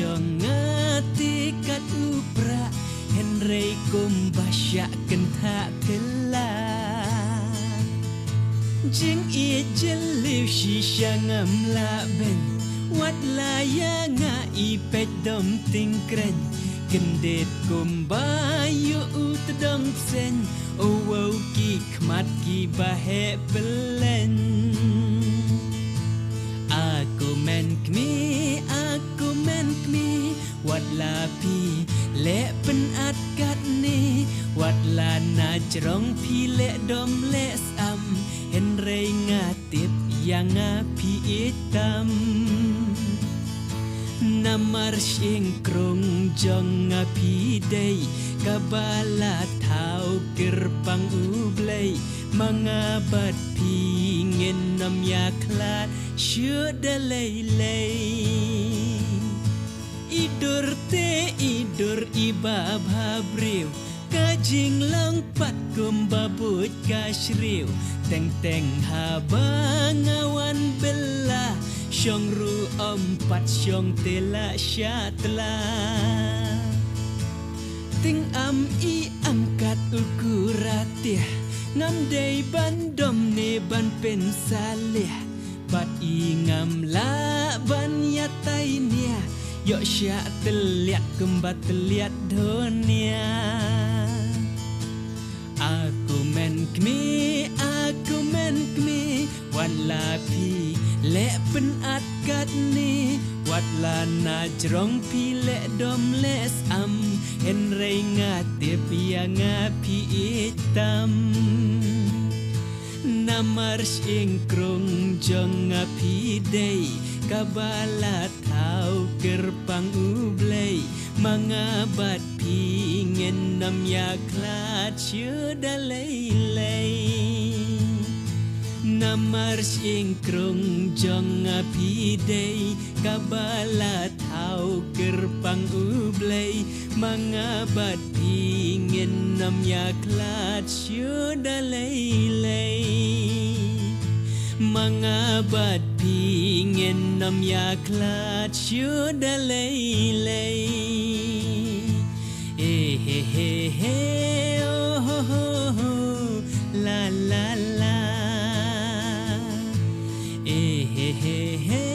jong ngati kat upra Henry kumbasya kenta telah Jeng ia jeliu shisha ngam la ben Wat la ya nga ipet dom tingkren Kendet kumbayu utedong sen Oh wow ki kmat ki bahe belen Aku men kmi Wat la pi le pen at kat ni Wat la na jerong pi le dom le sam Henry ngatip yang api hitam Namar singkrong jong api day Kabala tau gerbang ublay Mangabat pingin nam yaklat Syuda lay Idur te idur ibab habriw Kajing langpat kumbabut kasriw Teng-teng habang awan belah Syong ru empat syong tela syatla Ting am i angkat ukuratih Ngam day bandom ne ban pensalih Bat i ngam la ban yatai nia Yok syak teliat kembat teliat dunia Aku men kmi Wan la pi le pen at kat ni Wat la na jerong pi le dom les am Henry ngatip yang api hitam Namar singkrong jong api day Kabala tau gerbang ublay Mangabat pingin nam yaklat syuda lay Namar singkrong jong api day Kabala tau gerbang ublay Mangabat pingin nam yaklat syuda lay Mangabat pingin nam yaklat syuda lay oh ho ho la la la hey